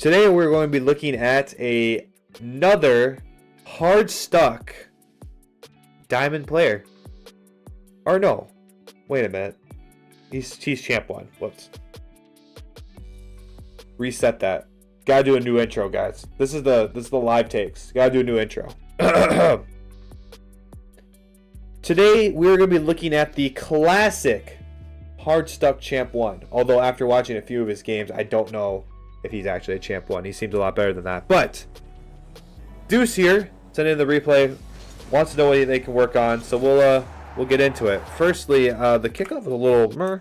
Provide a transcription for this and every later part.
Today we're going to be looking at another hard stuck diamond player. Or no, wait a minute. He's champ 1. Whoops. Reset that. Gotta do a new intro, guys. This is the live takes. Gotta do a new intro. Today we're gonna be looking at the classic hard stuck champ 1. Although after watching a few of his games, I don't know if he's actually a champ 1. He seems a lot better than that. But Deuce here, sent in the replay, wants to know what they can work on, so we'll get into it. Firstly, the kickoff was a little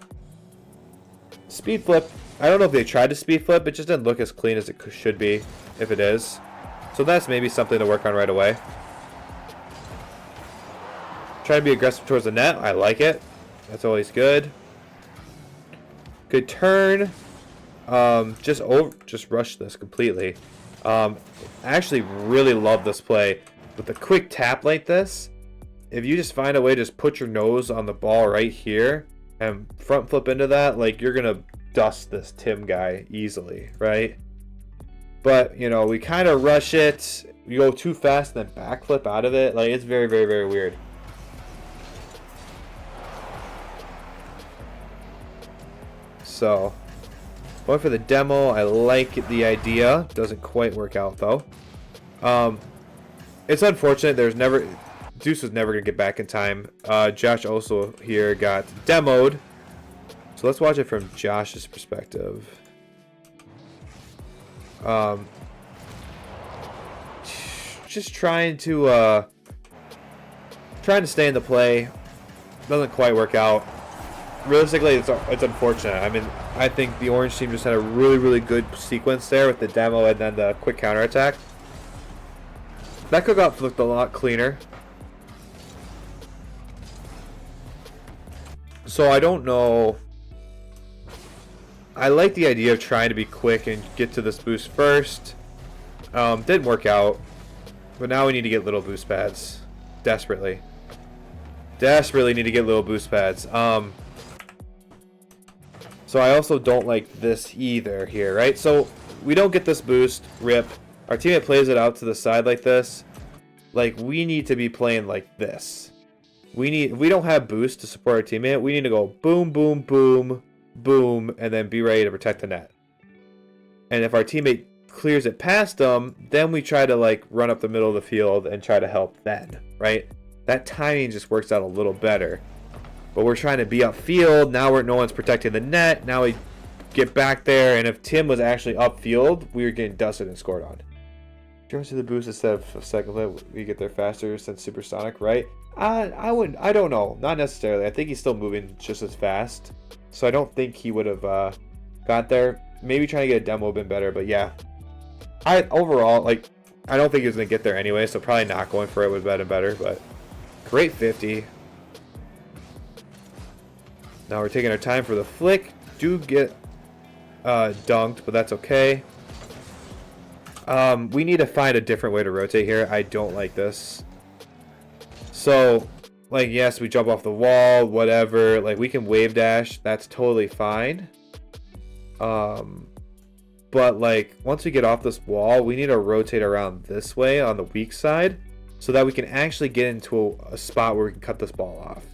speed flip. I don't know if they tried to speed flip. It just didn't look as clean as it should be, if it is. So that's maybe something to work on right away. Try to be aggressive towards the net. I like it. That's always good. Good turn. Just rush this completely. I actually really love this play with a quick tap like this. If you just find a way to just put your nose on the ball right here and front flip into that, like, you're gonna dust this Tim guy easily, right? But you know, we kind of rush it. We go too fast and then backflip out of it. Like, it's very, very, very weird. So going for the demo. I like the idea. Doesn't quite work out though. It's unfortunate. Deuce was never gonna get back in time. Josh also here got demoed. So let's watch it from Josh's perspective. Just trying to stay in the play. Doesn't quite work out. Realistically, it's unfortunate. I mean, I think the orange team just had a really, really good sequence there with the demo and then the quick counterattack. That cook-off looked a lot cleaner. So I don't know. I like the idea of trying to be quick and get to this boost first. Didn't work out. But now we need to get little boost pads. Desperately need to get little boost pads. So I also don't like this either here, right? So we don't get this boost, rip. Our teammate plays it out to the side like this. Like, we need to be playing like this. If we don't have boost to support our teammate, we need to go boom, boom, boom, boom, and then be ready to protect the net. And if our teammate clears it past them, then we try to like run up the middle of the field and try to help then, right? That timing just works out a little better. But we're trying to be upfield. Now no one's protecting the net. Now we get back there, and if Tim was actually upfield, we were getting dusted and scored on. Jones to the boost instead of a second flip. We get there faster since supersonic, right? I don't know. Not necessarily. I think he's still moving just as fast. So I don't think he would have got there. Maybe trying to get a demo would have been better, but yeah. Overall, like, I don't think he was going to get there anyway, so probably not going for it would have been better, but great 50. Now we're taking our time for the flick. Do get dunked, but that's okay. We need to find a different way to rotate here. I don't like this. So, like, yes, we jump off the wall, whatever. Like, we can wave dash. That's totally fine. But, like, once we get off this wall, we need to rotate around this way on the weak side so that we can actually get into a spot where we can cut this ball off.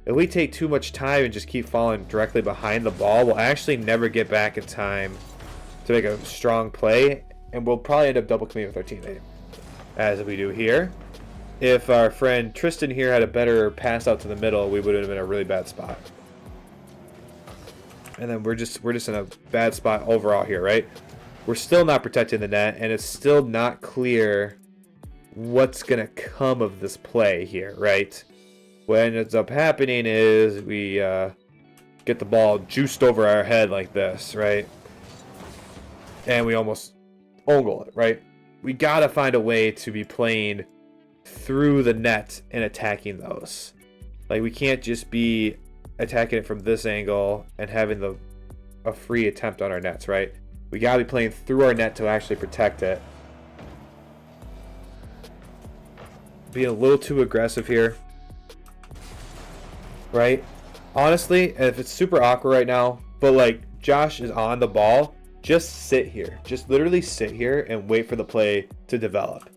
If we take too much time and just keep falling directly behind the ball, we'll actually never get back in time to make a strong play, and we'll probably end up double committing with our teammate, as we do here. If our friend Tristan here had a better pass out to the middle, we would have been in a really bad spot. And then we're just in a bad spot overall here, right? We're still not protecting the net, and it's still not clear what's gonna come of this play here, right? What ends up happening is we get the ball juiced over our head like this, right? And we almost own goal it, right? We gotta find a way to be playing through the net and attacking those. Like, we can't just be attacking it from this angle and having a free attempt on our nets, right? We gotta be playing through our net to actually protect it. Being a little too aggressive here. Right? Honestly, if it's super awkward right now, but like Josh is on the ball, just sit here. Just literally sit here and wait for the play to develop.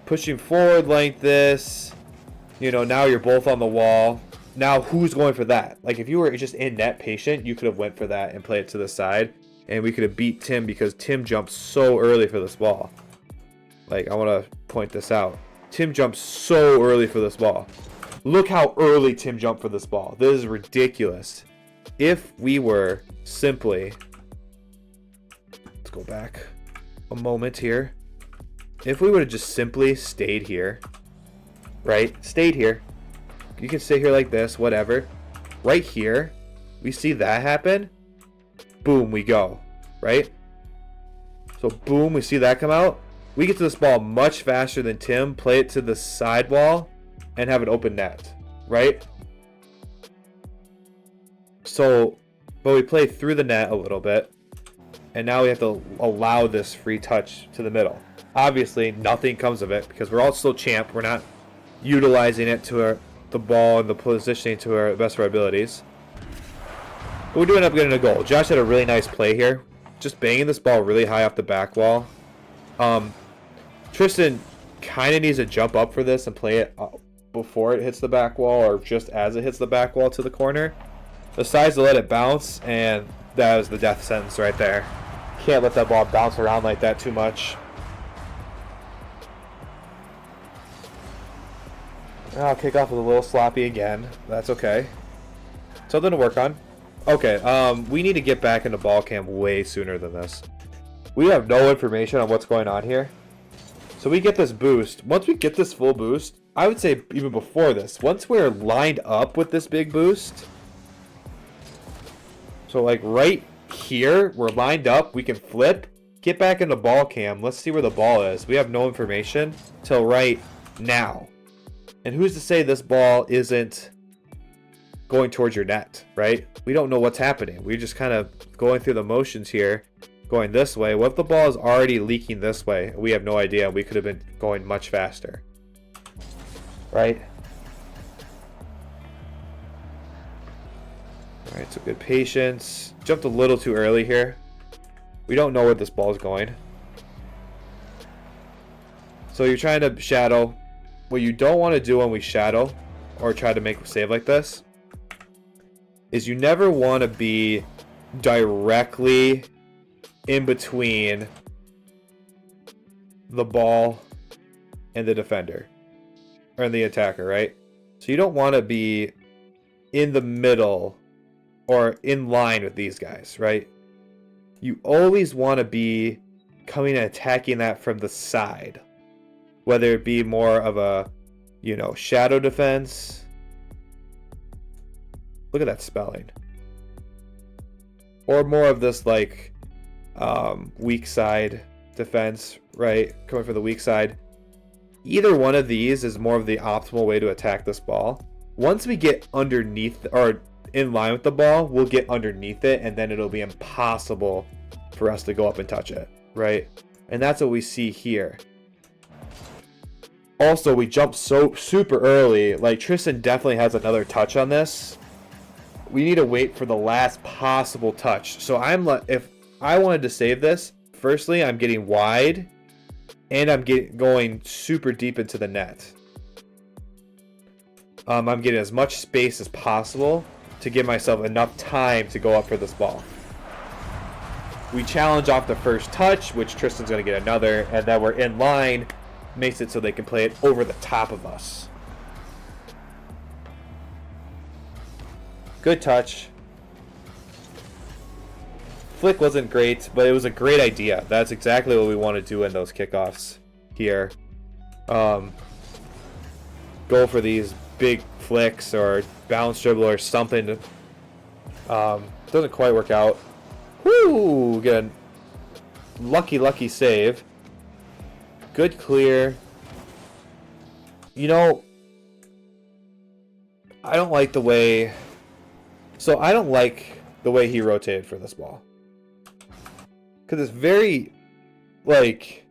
Pushing forward like this, you know, now you're both on the wall. Now who's going for that? Like if you were just in net patient, you could have went for that and played it to the side, and we could have beat Tim because Tim jumped so early for this ball. Like I want to point this out. Tim jumped so early for this ball. Look how early Tim jumped for this ball. This is ridiculous. If we were simply, let's go back a moment here. If we would have just simply stayed here, right? Stayed here. You can sit here like this, whatever. Right here, we see that happen. Boom, we go, right? So boom, we see that come out. We get to this ball much faster than Tim, play it to the side wall, and have an open net, right? So, but we play through the net a little bit, and now we have to allow this free touch to the middle. Obviously, nothing comes of it because we're all still champ. We're not utilizing it to the ball and the positioning to our best of our abilities. But we do end up getting a goal. Josh had a really nice play here, just banging this ball really high off the back wall. Tristan kind of needs to jump up for this and play it before it hits the back wall or just as it hits the back wall to the corner. Decides to let it bounce, and that was the death sentence right there. Can't let that ball bounce around like that too much. I'll kick off with a little sloppy again. That's okay. Something to work on. Okay, we need to get back into ball cam way sooner than this. We have no information on what's going on here. So we get this boost. Once we get this full boost, I would say even before this, once we're lined up with this big boost, so like right here, we're lined up, we can flip, get back into ball cam. Let's see where the ball is. We have no information till right now. And who's to say this ball isn't going towards your net, right? We don't know what's happening. We're just kind of going through the motions here, going this way. What if the ball is already leaking this way? We have no idea. We could have been going much faster, right? All right, so good patience. Jumped a little too early here. We don't know where this ball is going. So you're trying to shadow. What you don't want to do when we shadow or try to make a save like this is you never want to be directly in between the ball and the defender or the attacker, right? So you don't want to be in the middle or in line with these guys, right? You always want to be coming and attacking that from the side. Whether it be more of a, you know, shadow defense. Look at that spelling. Or more of this like weak side defense, right? Coming for the weak side. Either one of these is more of the optimal way to attack this ball. Once we get underneath or in line with the ball, we'll get underneath it, and then it'll be impossible for us to go up and touch it, right? And that's what we see here. Also, we jumped so super early. Like, Tristan definitely has another touch on this. We need to wait for the last possible touch. So I'm like, if I wanted to save this, firstly, I'm getting wide, and I'm going super deep into the net. I'm getting as much space as possible to give myself enough time to go up for this ball. We challenge off the first touch, which Tristan's going to get another, and then we're in line. Makes it so they can play it over the top of us. Good touch. Flick wasn't great, but it was a great idea. That's exactly what we want to do in those kickoffs here. Go for these big flicks or bounce dribble or something. Doesn't quite work out. Woo! Get a lucky save. Good clear. You know, I don't like the way... So I don't like the way he rotated for this ball. Because it's very, like...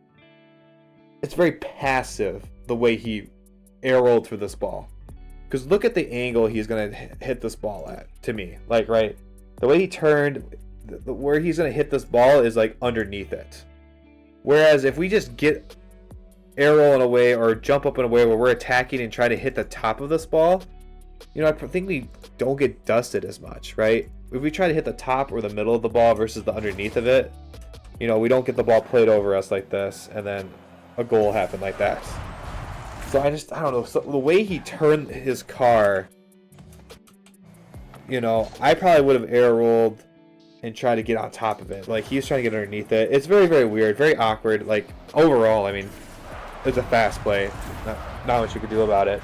It's very passive, the way he arrowed for this ball. Because look at the angle he's going to hit this ball at, to me. Like, right? The way he turned, where he's going to hit this ball is like underneath it. Whereas if we just get air roll in a way or jump up in a way where we're attacking and try to hit the top of this ball, you know, I think we don't get dusted as much, right? If we try to hit the top or the middle of the ball versus the underneath of it, you know, we don't get the ball played over us like this and then a goal happen like that. So I don't know. So the way he turned his car, you know, I probably would have air rolled and tried to get on top of it. Like, he was trying to get underneath it. It's very, very weird, very awkward. Like, overall, I mean, it's a fast play. Not much you could do about it.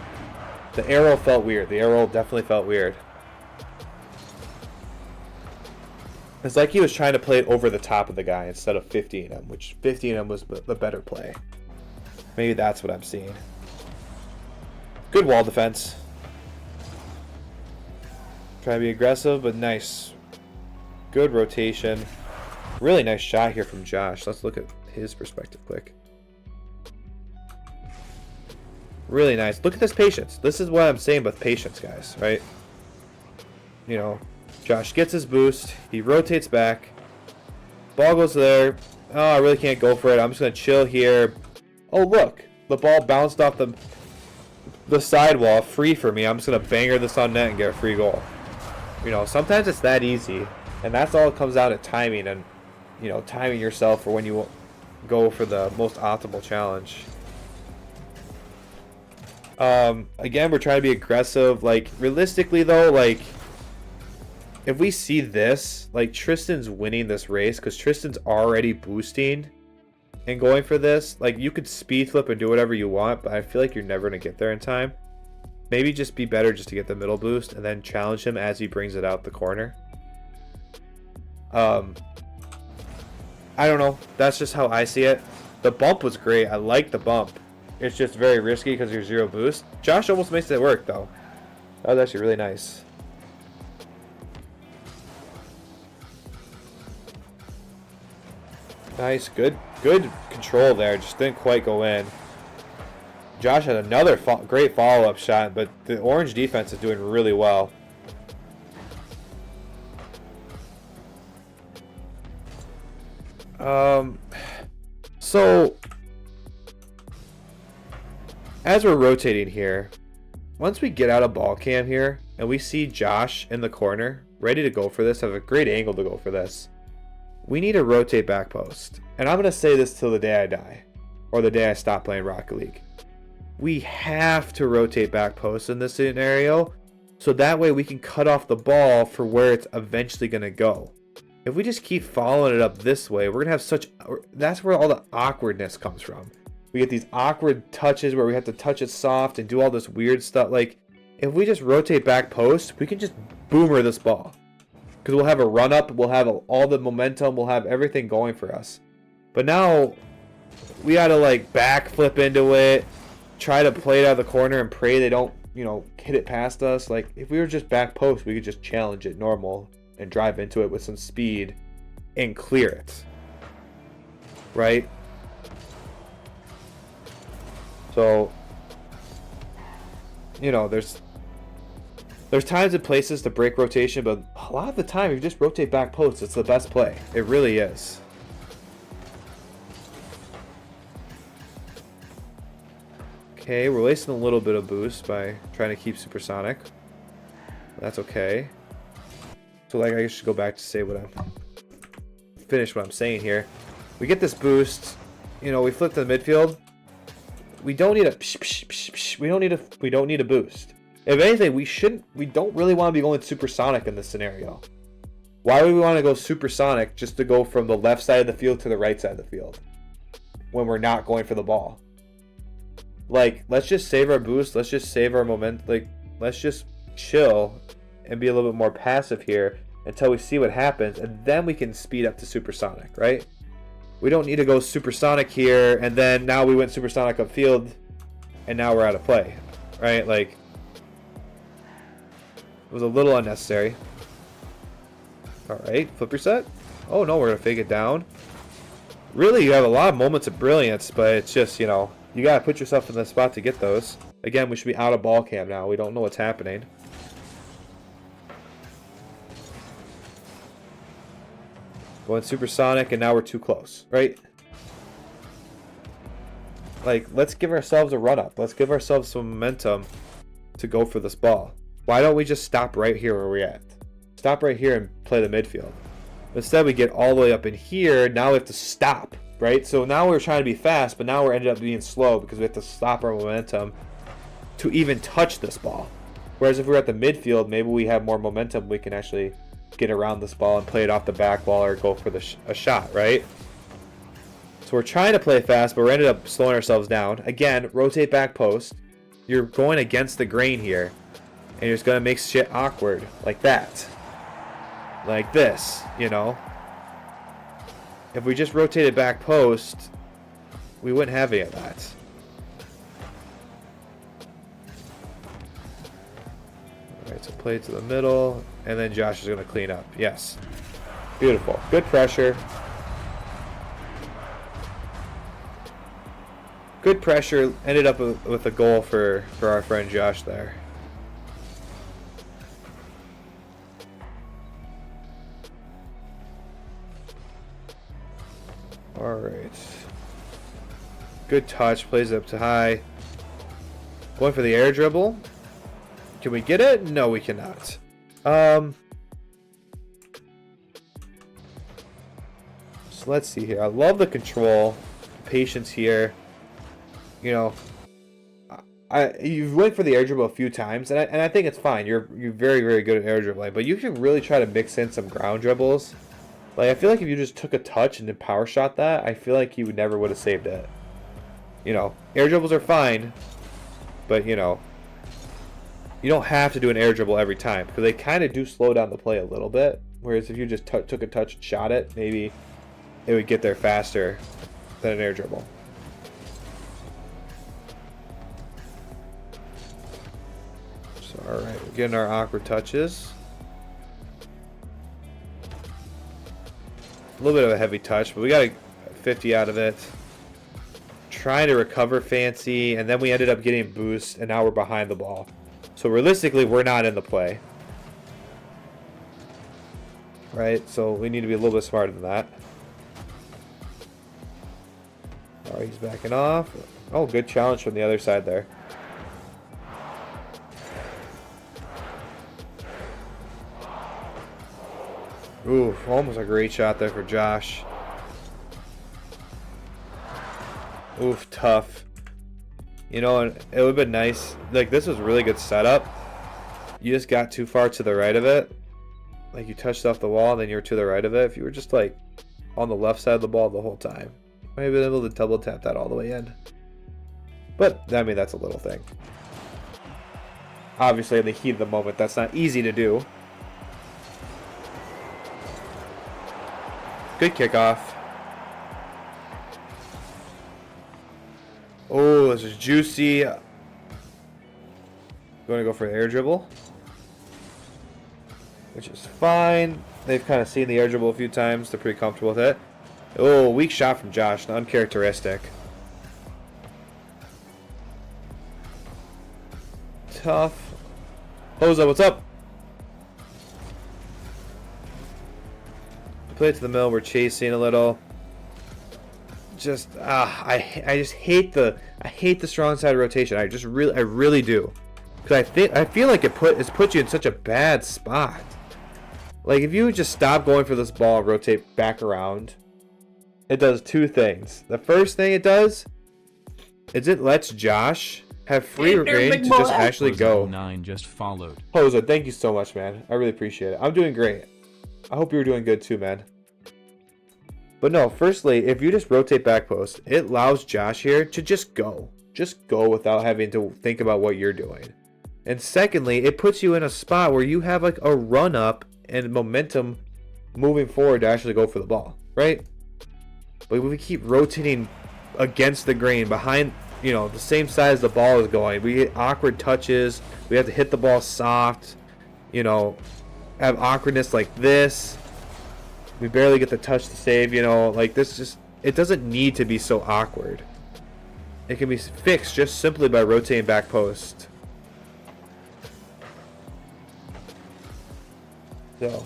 The arrow felt weird. The arrow definitely felt weird. It's like he was trying to play it over the top of the guy instead of 50 him, which 50 him was the better play. Maybe that's what I'm seeing. Good wall defense. Try to be aggressive, but nice. Good rotation. Really nice shot here from Josh. Let's look at his perspective quick. Really nice. Look at this patience. This is what I'm saying with patience, guys, right? You know, Josh gets his boost. He rotates back. Ball goes there. Oh, I really can't go for it. I'm just going to chill here. Oh, look. The ball bounced off the sidewall. Free for me. I'm just going to banger this on net and get a free goal. You know, sometimes it's that easy. And that's all it comes out at timing and, you know, timing yourself for when you go for the most optimal challenge. Again, we're trying to be aggressive. Like, realistically, though, like, if we see this, like, Tristan's winning this race because Tristan's already boosting and going for this. Like, you could speed flip and do whatever you want, but I feel like you're never going to get there in time. Maybe just be better just to get the middle boost and then challenge him as he brings it out the corner. I don't know. That's just how I see it. The bump was great. I like the bump. It's just very risky because you're zero boost. Josh almost makes it work, though. That was actually really nice. Nice. Good control there. Just didn't quite go in. Josh had another great follow-up shot, but the orange defense is doing really well. So as we're rotating here, once we get out of ball cam here and we see Josh in the corner ready to go for this, have a great angle to go for this, we need to rotate back post. And I'm going to say this till the day I die or the day I stop playing Rocket League. We have to rotate back post in this scenario so that way we can cut off the ball for where it's eventually going to go. If we just keep following it up this way, we're going to have such... That's where all the awkwardness comes from. We get these awkward touches where we have to touch it soft and do all this weird stuff. Like, if we just rotate back post, we can just boomer this ball. Because we'll have a run up, we'll have all the momentum, we'll have everything going for us. But now, we got to, like, back flip into it, try to play it out of the corner and pray they don't, you know, hit it past us. Like, if we were just back post, we could just challenge it normal and drive into it with some speed and clear it. Right? So, you know, there's times and places to break rotation, but a lot of the time, if you just rotate back post, it's the best play. It really is. Okay, we're wasting a little bit of boost by trying to keep supersonic. That's okay. So, like, I should go back to say finish what I'm saying here. We get this boost. You know, we flip to the midfield. We don't need we don't need a boost. If anything, we don't really want to be going supersonic in this scenario. Why would we want to go supersonic just to go from the left side of the field to the right side of the field when we're not going for the ball? Like, let's just save our boost. Let's just save our momentum. Like, let's just chill and be a little bit more passive here until we see what happens, and then we can speed up to supersonic, right? We don't need to go supersonic here, and then now we went supersonic upfield, and now we're out of play, right? Like, it was a little unnecessary. All right, flip reset. Oh, no, we're going to fake it down. Really, you have a lot of moments of brilliance, but it's just, you know, you got to put yourself in the spot to get those. Again, we should be out of ball cam now. We don't know what's happening. Going supersonic, and now we're too close, right? Like, let's give ourselves a run up. Let's give ourselves some momentum to go for this ball. Why don't we just stop right here where we're at? Stop right here and play the midfield. Instead, we get all the way up in here. Now we have to stop, right? So now we're trying to be fast, but now we're ended up being slow because we have to stop our momentum to even touch this ball. Whereas if we're at the midfield, maybe we have more momentum. We can actually get around this ball and play it off the back wall or go for a shot, right? So we're trying to play fast, but we ended up slowing ourselves down. Again, rotate back post. You're going against the grain here, and you're just going to make shit awkward like that. Like this, you know? If we just rotated back post, we wouldn't have any of that. Alright, so play it to the middle, and then Josh is going to clean up. Yes. Beautiful. Good pressure. Good pressure. Ended up with a goal for our friend Josh there. Alright. Good touch. Plays up to high. Going for the air dribble. Can we get it? No, we cannot. So let's see here. I love the control. Patience here. You know, you went for the air dribble a few times, and I think it's fine. You're very, very good at air dribbling, but you can really try to mix in some ground dribbles. Like, I feel like if you just took a touch and then power shot that, I feel like you never would have saved it. You know, air dribbles are fine, but, you know, you don't have to do an air dribble every time, because they kind of do slow down the play a little bit. Whereas if you just took a touch and shot it, maybe it would get there faster than an air dribble. Alright, we're getting our awkward touches. A little bit of a heavy touch, but we got a 50 out of it. Trying to recover fancy, and then we ended up getting boost, and now we're behind the ball. So realistically, we're not in the play. Right, so we need to be a little bit smarter than that. Alright, he's backing off. Oh, good challenge from the other side there. Ooh, almost a great shot there for Josh. Oof, tough. You know, and it would have been nice. Like, this was a really good setup. You just got too far to the right of it. Like, you touched off the wall, and then you were to the right of it. If you were just, like, on the left side of the ball the whole time, you might have been able to double tap that all the way in. But, I mean, that's a little thing. Obviously, in the heat of the moment, that's not easy to do. Good kickoff. Oh, this is juicy. Going to go for an air dribble, which is fine. They've kind of seen the air dribble a few times. They're pretty comfortable with it. Oh, weak shot from Josh. Uncharacteristic. Tough. Hoza, what's up? Play it to the middle. We're chasing a little. Just I just hate the strong side rotation. I really do, because I feel like it's put you in such a bad spot. Like, if you just stop going for this ball and rotate back around, it does two things. The first thing it does is it lets Josh have free reign to just actually go. 9 just followed. Hoza, thank you so much, man. I really appreciate it. I'm doing great. I hope you're doing good too, man. But no, firstly, if you just rotate back post, it allows Josh here to just go. Just go without having to think about what you're doing. And secondly, it puts you in a spot where you have like a run up and momentum moving forward to actually go for the ball, right? But if we keep rotating against the grain behind, you know, the same side as the ball is going, we get awkward touches. We have to hit the ball soft, you know, have awkwardness like this. We barely get the touch to save, you know, like this. Just, it doesn't need to be so awkward. It can be fixed just simply by rotating back post. So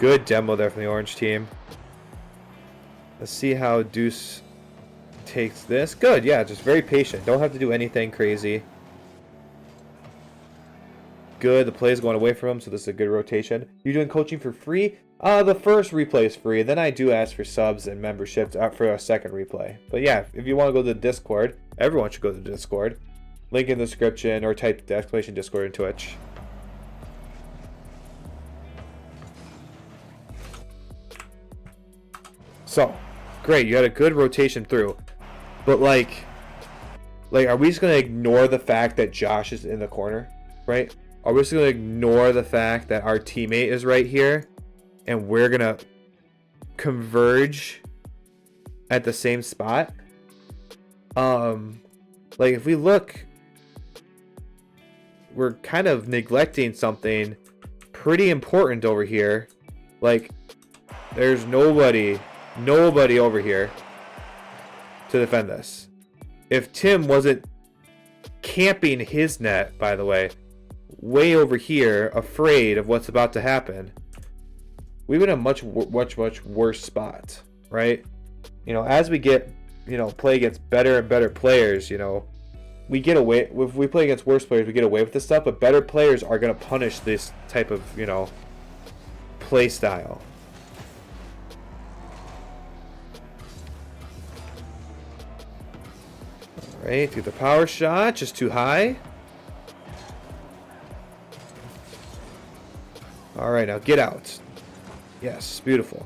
Good demo there from the orange team. Let's see how Deuce takes this. Good, yeah, just very patient. Don't have to do anything crazy. Good, the play is going away from him, so this is a good rotation. You're doing coaching for free? The first replay is free. Then I do ask for subs and memberships for a second replay. But yeah, if you want to go to the Discord, everyone should go to the Discord. Link in the description, or type the exclamation Discord in Twitch. So, great, you had a good rotation through. But like are we just going to ignore the fact that Josh is in the corner, right? Are we just going to ignore the fact that our teammate is right here and we're going to converge at the same spot? Like if we look, we're kind of neglecting something pretty important over here. Like there's nobody over here to defend this. If Tim wasn't camping his net, by the way, way over here, afraid of what's about to happen, we've been in a much worse spot, right? You know, as we get, you know, play against better and better players, you know, we get away. If we play against worse players, we get away with this stuff, but better players are going to punish this type of, you know, play style. Alright, through the power shot, just too high. Alright, now get out. Yes, beautiful.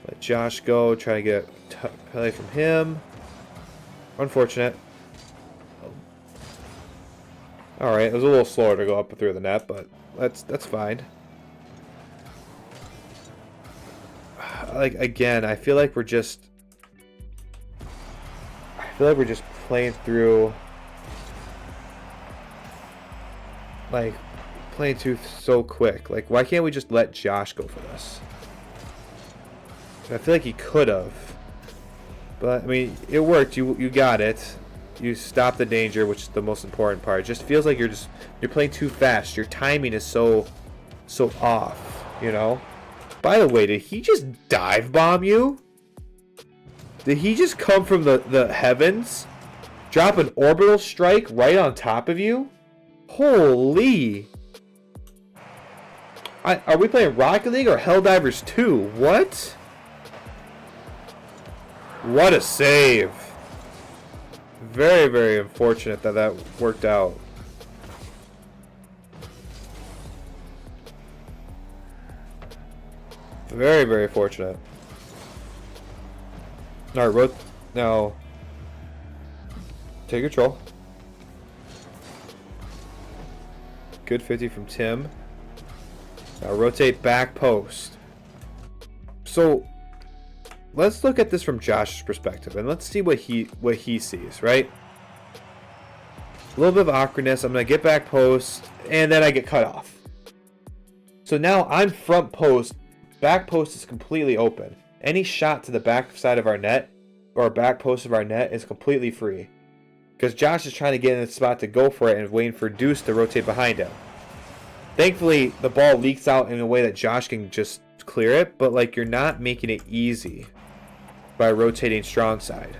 Let Josh go, try to get play from him. Unfortunate. Alright, it was a little slower to go up through the net, but that's fine. Like, again, I feel like we're just playing through, like, playing too so quick. Like, why can't we just let Josh go for this? I feel like he could have, but I mean, it worked. You got it. You stopped the danger, which is the most important part. It just feels like you're playing too fast. Your timing is so off, you know. By the way, did he just dive bomb you? Did he just come from the heavens, drop an orbital strike right on top of you? Holy! Are we playing Rocket League or Helldivers 2? What? What a save! Very, very unfortunate that worked out. Very, very fortunate. Alright, now take control. Good 50 from Tim. Now rotate back post. So let's look at this from Josh's perspective and let's see what he sees, right? A little bit of awkwardness. I'm gonna get back post and then I get cut off. So now I'm front post. Back post is completely open. Any shot to the back side of our net or back post of our net is completely free. Because Josh is trying to get in the spot to go for it and waiting for Deuce to rotate behind him. Thankfully, the ball leaks out in a way that Josh can just clear it, but like you're not making it easy by rotating strong side.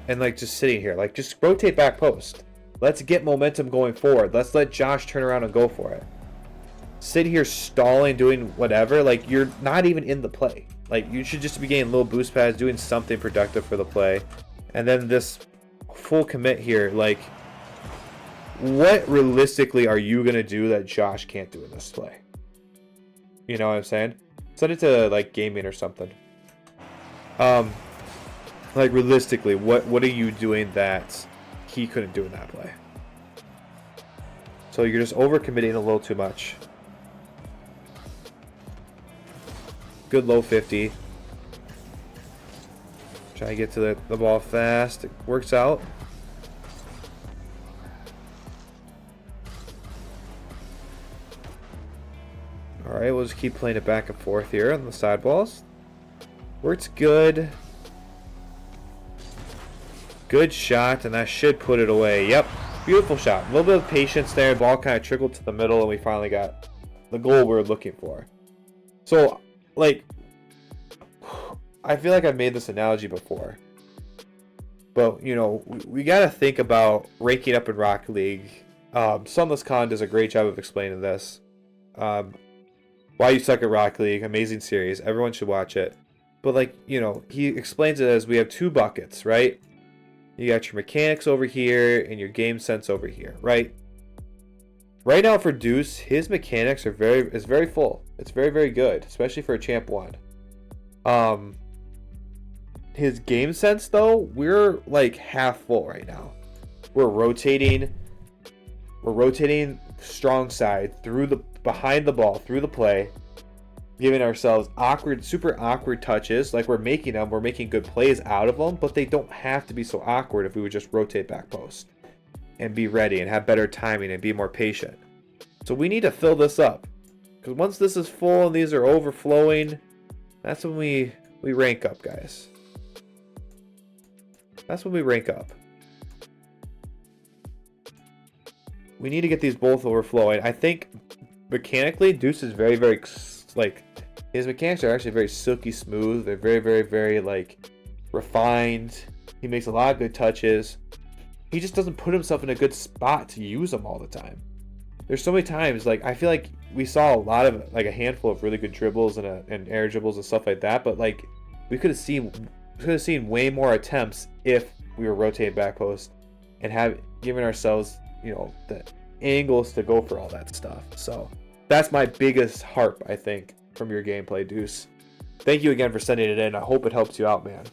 And like just sitting here, like just rotate back post. Let's get momentum going forward. Let's let Josh turn around and go for it. Sit here stalling, doing whatever, like you're not even in the play. Like you should just be getting little boost pads, doing something productive for the play. And then this full commit here, like what realistically are you gonna do that Josh can't do in this play? You know what I'm saying? Send it to like gaming or something. Like realistically, what are you doing that he couldn't do in that play? So you're just overcommitting a little too much. Good low 50. Try to get to the ball fast. It works out. Alright, we'll just keep playing it back and forth here on the side balls. Works good. Good shot, and that should put it away. Yep, beautiful shot. A little bit of patience there. Ball kind of trickled to the middle, and we finally got the goal we were looking for. So, like, I feel like I've made this analogy before. But, you know, we got to think about ranking up in Rocket League. Sunless Khan does a great job of explaining this. Why You Suck at Rocket League, amazing series. Everyone should watch it. But, like, you know, he explains it as we have two buckets, right? You got your mechanics over here and your game sense over here, right? Right now for Deuce, his mechanics are very full. It's very, very good, especially for a Champ 1. His game sense, though, we're like half full right now. We're rotating strong side through the behind the ball, through the play, giving ourselves super awkward touches. Like we're making good plays out of them, but they don't have to be so awkward if we would just rotate back post and be ready and have better timing and be more patient. So we need to fill this up, because once this is full and these are overflowing, that's when we rank up, guys. That's when we rank up. We need to get these both overflowing. I think mechanically, Deuce is very, very, like, his mechanics are actually very silky smooth. They're very, very, very, like, refined. He makes a lot of good touches. He just doesn't put himself in a good spot to use them all the time. There's so many times, like, I feel like we saw a lot of, like, a handful of really good dribbles and air dribbles and stuff like that, but, like, we could have seen way more attempts if we were rotating back post and have given ourselves, you know, the angles to go for all that stuff. So that's my biggest harp, I think, from your gameplay, Deuce. Thank you again for sending it in. I hope it helps you out, man.